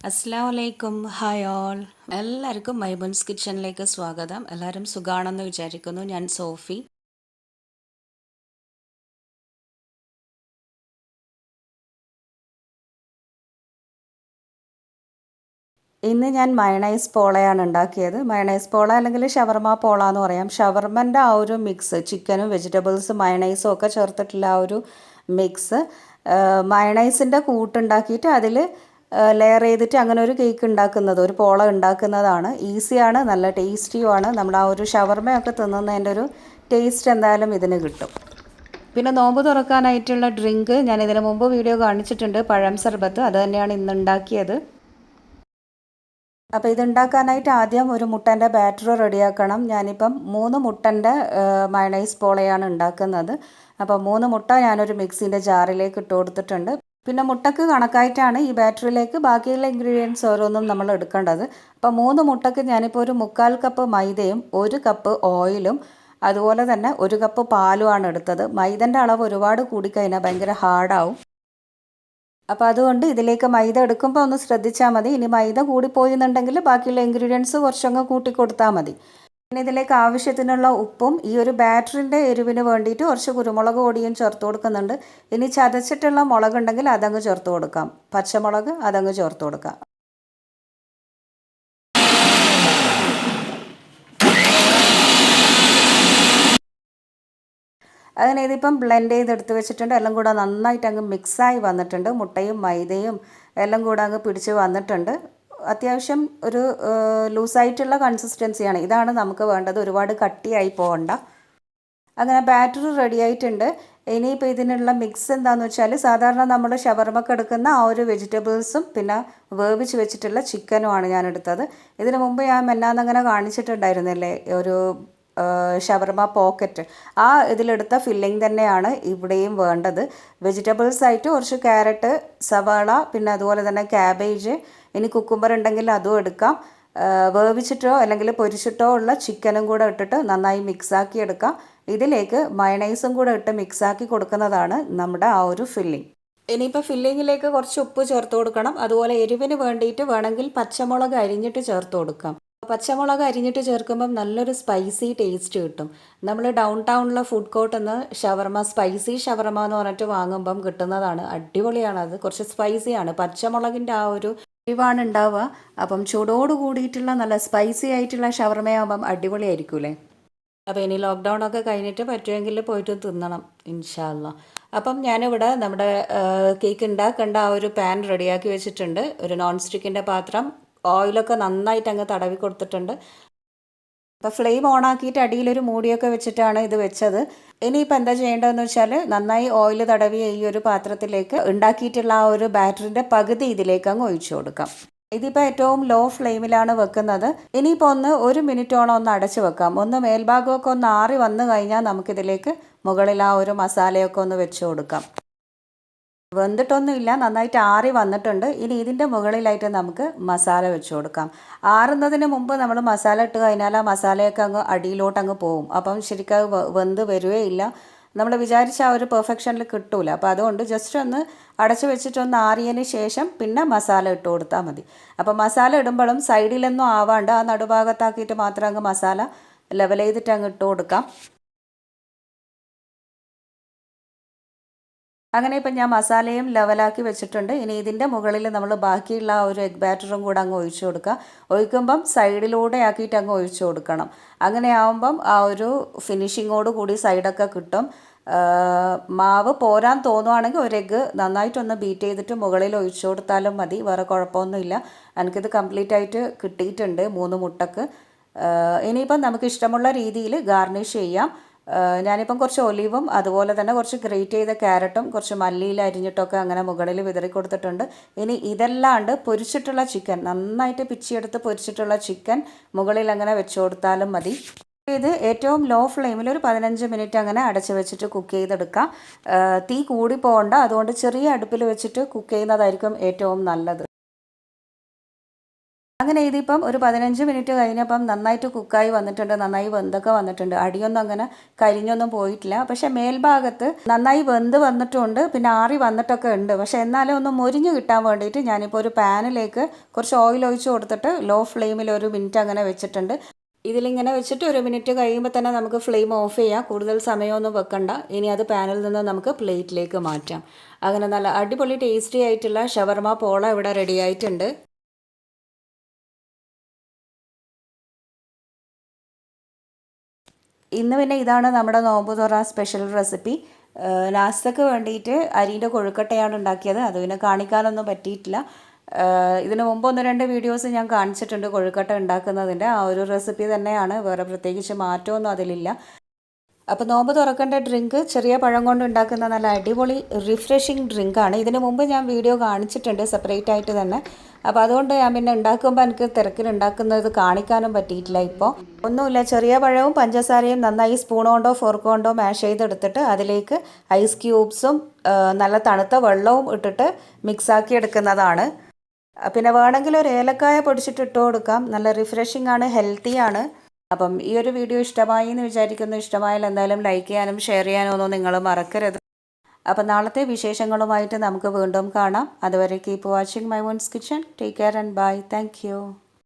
അസ്സലാമലൈക്കും hi all എല്ലാവർക്കും മൈമൂൺസ് കിച്ചണിലേക്ക് സ്വാഗതം. എല്ലാവരും സുഖാണെന്ന് വിചാരിക്കുന്നു. ഞാൻ സോഫി. ഇന്ന് ഞാൻ മയണൈസ് പോളയാണ് ഉണ്ടാക്കിയത്. മയണൈസ് പോള അല്ലെങ്കിൽ ഷവർമ പോള എന്ന് പറയാം. ഷവർമൻ്റെ ആ ഒരു മിക്സ്, ചിക്കനും വെജിറ്റബിൾസും മയണൈസും ഒക്കെ ചേർത്തിട്ടുള്ള ആ ഒരു മിക്സ് മയണൈസിൻ്റെ കൂട്ടുണ്ടാക്കിയിട്ട് അതിൽ ലെയർ ചെയ്തിട്ട് അങ്ങനെ ഒരു കേക്ക് ഉണ്ടാക്കുന്നത്, ഒരു പോള ഉണ്ടാക്കുന്നതാണ്. ഈസിയാണ്, നല്ല ടേസ്റ്റിയുമാണ്. നമ്മൾ ആ ഒരു ഷവർമയൊക്കെ തിന്നുന്നതിൻ്റെ ഒരു ടേസ്റ്റ് എന്തായാലും ഇതിന് കിട്ടും. പിന്നെ നോമ്പ് തുറക്കാനായിട്ടുള്ള ഡ്രിങ്ക് ഞാൻ ഇതിന് മുമ്പ് വീഡിയോ കാണിച്ചിട്ടുണ്ട്, പഴം സർബത്ത്. അത് തന്നെയാണ് ഇന്ന് ഉണ്ടാക്കിയത്. അപ്പോൾ ഇതുണ്ടാക്കാനായിട്ട് ആദ്യം ഒരു മുട്ടൻ്റെ ബാറ്റർ റെഡിയാക്കണം. ഞാനിപ്പം 3 മുട്ടൻ്റെ മയണൈസ് പോളയാണ് ഉണ്ടാക്കുന്നത്. അപ്പോൾ 3 മുട്ട ഞാനൊരു മിക്സിൻ്റെ ജാറിലേക്ക് ഇട്ട് കൊടുത്തിട്ടുണ്ട്. പിന്നെ മുട്ടക്ക് കണക്കായിട്ടാണ് ഈ ബാറ്ററിലേക്ക് ബാക്കിയുള്ള ഇൻഗ്രീഡിയൻസ് ഓരോന്നും നമ്മൾ എടുക്കേണ്ടത്. അപ്പോൾ 3 മുട്ടക്ക് ഞാനിപ്പോൾ ഒരു 1/4 കപ്പ് മൈദയും 1 കപ്പ് ഓയിലും അതുപോലെ തന്നെ 1 കപ്പ് പാലുമാണ് എടുത്തത്. മൈദൻ്റെ അളവ് ഒരുപാട് കൂടിക്കഴിഞ്ഞാൽ ഭയങ്കര ഹാർഡാവും. അപ്പോൾ അതുകൊണ്ട് ഇതിലേക്ക് മൈദ എടുക്കുമ്പോൾ ഒന്ന് ശ്രദ്ധിച്ചാൽ മതി. ഇനി മൈദ കൂടിപ്പോയി എന്നുണ്ടെങ്കിൽ ബാക്കിയുള്ള ഇൻഗ്രീഡിയൻസ് കുറച്ചങ്ങ് കൂട്ടി കൊടുത്താൽ മതി. പിന്നെ ഇതിലേക്ക് ആവശ്യത്തിനുള്ള ഉപ്പും ഈ ഒരു ബാറ്ററിൻ്റെ എരിവിന് വേണ്ടിയിട്ട് കുറച്ച് കുരുമുളക് പൊടിയും ചേർത്ത് കൊടുക്കുന്നുണ്ട്. ഇനി ചതച്ചിട്ടുള്ള മുളക് ഉണ്ടെങ്കിൽ അതങ്ങ് ചേർത്ത് കൊടുക്കാം. പച്ചമുളക് അതങ്ങ് ചേർത്ത് കൊടുക്കാം. അങ്ങനെ ഇതിപ്പം ബ്ലെൻഡ് ചെയ്തെടുത്ത് വെച്ചിട്ടുണ്ട്. എല്ലാം കൂടെ നന്നായിട്ട് അങ്ങ് മിക്സായി വന്നിട്ടുണ്ട്. മുട്ടയും മൈദയും എല്ലാം കൂടെ അങ്ങ് പിടിച്ച് വന്നിട്ടുണ്ട്. അത്യാവശ്യം ഒരു ലൂസായിട്ടുള്ള കൺസിസ്റ്റൻസിയാണ്. ഇതാണ് നമുക്ക് വേണ്ടത്. ഒരുപാട് കട്ടിയായി പോകണ്ട. അങ്ങനെ ബാറ്റർ റെഡി ആയിട്ടുണ്ട്. ഇനിയിപ്പോൾ ഇതിനുള്ള മിക്സ് എന്താണെന്ന് വെച്ചാൽ സാധാരണ നമ്മൾ ഷവർമക്ക് എടുക്കുന്ന ആ ഒരു വെജിറ്റബിൾസും പിന്നെ വേവിച്ച് വെച്ചിട്ടുള്ള ചിക്കനുമാണ് ഞാൻ എടുത്തത്. ഇതിനു മുമ്പ് ഞാൻ മെന്നാന്നങ്ങനെ കാണിച്ചിട്ടുണ്ടായിരുന്നില്ലേ ഒരു ഷവർമ പോക്കറ്റ്. ആ ഇതിലെടുത്ത ഫില്ലിംഗ് തന്നെയാണ് ഇവിടെയും വേണ്ടത്. വെജിറ്റബിൾസ് ആയിട്ട് കുറച്ച് ക്യാരറ്റ്, സവാള, പിന്നെ അതുപോലെ തന്നെ ക്യാബേജ്, ഇനി കുക്കുംബർ ഉണ്ടെങ്കിൽ അതും എടുക്കാം. വേവിച്ചിട്ടോ അല്ലെങ്കിൽ പൊരിച്ചിട്ടോ ഉള്ള ചിക്കനും കൂടെ ഇട്ടിട്ട് നന്നായി മിക്സാക്കി എടുക്കാം. ഇതിലേക്ക് മയണൈസും കൂടെ ഇട്ട് മിക്സാക്കി കൊടുക്കുന്നതാണ് നമ്മുടെ ആ ഒരു ഫില്ലിംഗ്. ഇനിയിപ്പോൾ ഫില്ലിങ്ങിലേക്ക് കുറച്ച് ഉപ്പ് ചേർത്ത് കൊടുക്കണം. അതുപോലെ എരിവിന് വേണ്ടിയിട്ട് വേണമെങ്കിൽ പച്ചമുളക് അരിഞ്ഞിട്ട് ചേർത്ത് കൊടുക്കാം. പച്ചമുളക് അരിഞ്ഞിട്ട് ചേർക്കുമ്പം നല്ലൊരു സ്പൈസി ടേസ്റ്റ് കിട്ടും. നമ്മൾ ഡൗൺ ടൗണിലെ ഫുഡ് കോർട്ട് എന്ന് ഷവർമ, സ്പൈസി ഷവർമ എന്ന് പറഞ്ഞിട്ട് വാങ്ങുമ്പം കിട്ടുന്നതാണ്. അടിപൊളിയാണ്. അത് കുറച്ച് സ്പൈസിയാണ്. പച്ചമുളകിൻ്റെ ആ ഒരു എരിവാണ് ഉണ്ടാവുക. അപ്പം ചൂടോട് കൂടിയിട്ടുള്ള നല്ല സ്പൈസി ആയിട്ടുള്ള ഷവർമയാകുമ്പം അടിപൊളിയായിരിക്കൂലേ. അപ്പോൾ ഇനി ലോക്ക്ഡൗൺ ഒക്കെ കഴിഞ്ഞിട്ട് പറ്റുമെങ്കിൽ പോയിട്ട് തിന്നണം ഇൻഷാ അല്ലാ. അപ്പം ഞാനിവിടെ നമ്മുടെ കേക്ക് ഉണ്ടാക്കേണ്ട ആ ഒരു പാൻ റെഡിയാക്കി വെച്ചിട്ടുണ്ട്. ഒരു നോൺ സ്റ്റിക്കിൻ്റെ പാത്രം, ഓയിലൊക്കെ നന്നായിട്ട് അങ്ങ് തടവി കൊടുത്തിട്ടുണ്ട്. അപ്പോൾ ഫ്ലെയിം ഓണാക്കിയിട്ട് അടിയിലൊരു മൂടിയൊക്കെ വെച്ചിട്ടാണ് ഇത് വെച്ചത്. ഇനിയിപ്പോൾ എന്താ ചെയ്യേണ്ടതെന്ന് വെച്ചാൽ നന്നായി ഓയിൽ തടവിയ ഈ ഒരു പാത്രത്തിലേക്ക് ഉണ്ടാക്കിയിട്ടുള്ള ആ ഒരു ബാറ്ററിൻ്റെ പകുതി ഇതിലേക്ക് അങ്ങ് ഒഴിച്ചു കൊടുക്കാം. ഇതിപ്പോൾ ഏറ്റവും ലോ ഫ്ലെയിമിലാണ് വെക്കുന്നത്. ഇനിയിപ്പോൾ ഒരു മിനിറ്റോളം ഒന്ന് അടച്ച് വെക്കാം. മേൽഭാഗമൊക്കെ ഒന്ന് ആറി വന്നു കഴിഞ്ഞാൽ നമുക്കിതിലേക്ക് മുകളിൽ ആ ഒരു മസാലയൊക്കെ ഒന്ന് വെച്ച് കൊടുക്കാം. വെന്തിട്ടൊന്നുമില്ല, നന്നായിട്ട് ആറി വന്നിട്ടുണ്ട്. ഇനി ഇതിൻ്റെ മുകളിലായിട്ട് നമുക്ക് മസാല വെച്ച് കൊടുക്കാം. ആറുന്നതിന് മുമ്പ് നമ്മൾ മസാല ഇട്ട് കഴിഞ്ഞാൽ ആ മസാലയൊക്കെ അങ്ങ് അടിയിലോട്ട് അങ്ങ് പോവും. അപ്പം ശരിക്കും വെന്ത് വരുകയില്ല. നമ്മൾ വിചാരിച്ച ആ ഒരു പെർഫെക്ഷനിൽ കിട്ടൂല. അപ്പോൾ അതുകൊണ്ട് ജസ്റ്റ് ഒന്ന് അടച്ചു വെച്ചിട്ടൊന്ന് ആറിയതിന് ശേഷം പിന്നെ മസാല ഇട്ട് കൊടുത്താൽ മതി. അപ്പോൾ മസാല ഇടുമ്പോഴും സൈഡിലൊന്നും ആവാണ്ട് ആ നടുഭാഗത്താക്കിയിട്ട് മാത്രം അങ്ങ് മസാല ലെവൽ ചെയ്തിട്ട് അങ്ങ് ഇട്ട് കൊടുക്കാം. അങ്ങനെ ഇപ്പം ഞാൻ മസാലയും ലെവലാക്കി വെച്ചിട്ടുണ്ട്. ഇനി ഇതിൻ്റെ മുകളിൽ നമ്മൾ ബാക്കിയുള്ള ആ ഒരു എഗ് ബാറ്ററും കൂടെ അങ്ങ് ഒഴിച്ചു കൊടുക്കുക. ഒഴിക്കുമ്പം സൈഡിലൂടെ ആക്കിയിട്ട് അങ്ങ് ഒഴിച്ചു കൊടുക്കണം. അങ്ങനെ ആകുമ്പം ആ ഒരു ഫിനിഷിങ്ങോട് കൂടി സൈഡൊക്കെ കിട്ടും. മാവ് പോരാൻ തോന്നുവാണെങ്കിൽ ഒരു എഗ്ഗ് നന്നായിട്ടൊന്ന് ബീറ്റ് ചെയ്തിട്ട് മുകളിൽ ഒഴിച്ചു കൊടുത്താലും മതി. വേറെ കുഴപ്പമൊന്നുമില്ല. എനിക്കിത് കംപ്ലീറ്റ് ആയിട്ട് കിട്ടിയിട്ടുണ്ട് 3 മുട്ടക്ക്. ഇനിയിപ്പം നമുക്ക് ഇഷ്ടമുള്ള രീതിയിൽ ഗാർണിഷ് ചെയ്യാം. ഞാനിപ്പം കുറച്ച് ഒലിവും അതുപോലെ തന്നെ കുറച്ച് ഗ്രേറ്റ് ചെയ്ത ക്യാരറ്റും കുറച്ച് മല്ലിയില അരിഞ്ഞിട്ടൊക്കെ അങ്ങനെ മുകളിൽ വിതറി കൊടുത്തിട്ടുണ്ട്. ഇനി ഇതല്ലാണ്ട് പൊരിച്ചിട്ടുള്ള ചിക്കൻ, നന്നായിട്ട് പിച്ചിയെടുത്ത് പൊരിച്ചിട്ടുള്ള ചിക്കൻ മുകളിൽ അങ്ങനെ വെച്ച് കൊടുത്താലും മതി. ഇത് ഏറ്റവും ലോ ഫ്ലെയിമിൽ ഒരു 15 മിനിറ്റ് അങ്ങനെ അടച്ച് വെച്ചിട്ട് കുക്ക് ചെയ്തെടുക്കാം. തീ കൂടി പോകണ്ട. അതുകൊണ്ട് ചെറിയ അടുപ്പിൽ വെച്ചിട്ട് കുക്ക് ചെയ്യുന്നതായിരിക്കും ഏറ്റവും നല്ലത്. അങ്ങനെ ഇതിപ്പം ഒരു 15 മിനിറ്റ് കഴിഞ്ഞപ്പം നന്നായിട്ട് കുക്കായി വന്നിട്ടുണ്ട്, നന്നായി വെന്തൊക്കെ വന്നിട്ടുണ്ട്. അടിയൊന്നും അങ്ങനെ കരിഞ്ഞൊന്നും പോയിട്ടില്ല. പക്ഷേ മേൽഭാഗത്ത് നന്നായി വെന്ത് വന്നിട്ടുണ്ട്, പിന്നെ ആറി വന്നിട്ടൊക്കെ ഉണ്ട്. പക്ഷേ എന്നാലും ഒന്ന് മൊരിഞ്ഞ് കിട്ടാൻ വേണ്ടിയിട്ട് ഞാനിപ്പോൾ ഒരു പാനിലേക്ക് കുറച്ച് ഓയിൽ ഒഴിച്ച് കൊടുത്തിട്ട് ലോ ഫ്ലെയിമിൽ ഒരു മിനിറ്റ് അങ്ങനെ വെച്ചിട്ടുണ്ട്. ഇതിലിങ്ങനെ വെച്ചിട്ട് ഒരു മിനിറ്റ് കഴിയുമ്പോൾ തന്നെ നമുക്ക് ഫ്ലെയിം ഓഫ് ചെയ്യാം. കൂടുതൽ സമയമൊന്നും വെക്കണ്ട. ഇനി അത് പാനിൽ നിന്ന് നമുക്ക് പ്ലേറ്റിലേക്ക് മാറ്റാം. അങ്ങനെ നല്ല അടിപൊളി ടേസ്റ്റി ആയിട്ടുള്ള ഷവർമ പോള ഇവിടെ റെഡി ആയിട്ടുണ്ട്. ഇന്ന് പിന്നെ ഇതാണ് നമ്മുടെ നോമ്പ് തുറ സ്പെഷ്യൽ റെസിപ്പി. നാസ്തക്ക് വേണ്ടിയിട്ട് അരിൻ്റെ കൊഴുക്കട്ടയാണ് ഉണ്ടാക്കിയത്. അത് പിന്നെ കാണിക്കാനൊന്നും പറ്റിയിട്ടില്ല. ഇതിന് മുമ്പ് 1-2 വീഡിയോസ് ഞാൻ കാണിച്ചിട്ടുണ്ട് കൊഴുക്കട്ട ഉണ്ടാക്കുന്നതിൻ്റെ. ആ ഒരു റെസിപ്പി തന്നെയാണ്, വേറെ പ്രത്യേകിച്ച് മാറ്റമൊന്നും അതിലില്ല. അപ്പോൾ നോമ്പ് തുറക്കേണ്ട ഡ്രിങ്ക് ചെറിയ പഴം കൊണ്ട് ഉണ്ടാക്കുന്ന നല്ല അടിപൊളി റിഫ്രഷിങ് ഡ്രിങ്കാണ്. ഇതിന് മുമ്പ് ഞാൻ വീഡിയോ കാണിച്ചിട്ടുണ്ട് സെപ്പറേറ്റ് ആയിട്ട് തന്നെ. അപ്പോൾ അതുകൊണ്ട് ഞാൻ പിന്നെ ഉണ്ടാക്കുമ്പോൾ എനിക്ക് തിരക്കിലുണ്ടാക്കുന്നത് കാണിക്കാനും പറ്റിയിട്ടില്ല. ഇപ്പോൾ ഒന്നുമില്ല, ചെറിയ പഴവും പഞ്ചസാരയും നന്നായി സ്പൂൺ കൊണ്ടോ ഫോർക്ക് കൊണ്ടോ മാഷ് ചെയ്തെടുത്തിട്ട് അതിലേക്ക് ഐസ് ക്യൂബ്സും നല്ല തണുത്ത വെള്ളവും ഇട്ടിട്ട് മിക്സാക്കി എടുക്കുന്നതാണ്. പിന്നെ വേണമെങ്കിൽ ഒരു ഏലക്കായ പൊടിച്ചിട്ട് ഇട്ട് കൊടുക്കാം. നല്ല റിഫ്രഷിംഗ് ആണ്, ഹെൽത്തിയാണ്. അപ്പം ഈ ഒരു വീഡിയോ ഇഷ്ടമായി എന്ന് വിചാരിക്കുന്നു. ഇഷ്ടമായാൽ എന്തായാലും ലൈക്ക് ചെയ്യാനും ഷെയർ ചെയ്യാനും ഒന്നും നിങ്ങൾ മറക്കരുത്. അപ്പം നാളത്തെ വിശേഷങ്ങളുമായിട്ട് നമുക്ക് വീണ്ടും കാണാം. അതുവരെ keep watching Maimoon's kitchen. Take care and bye. Thank U.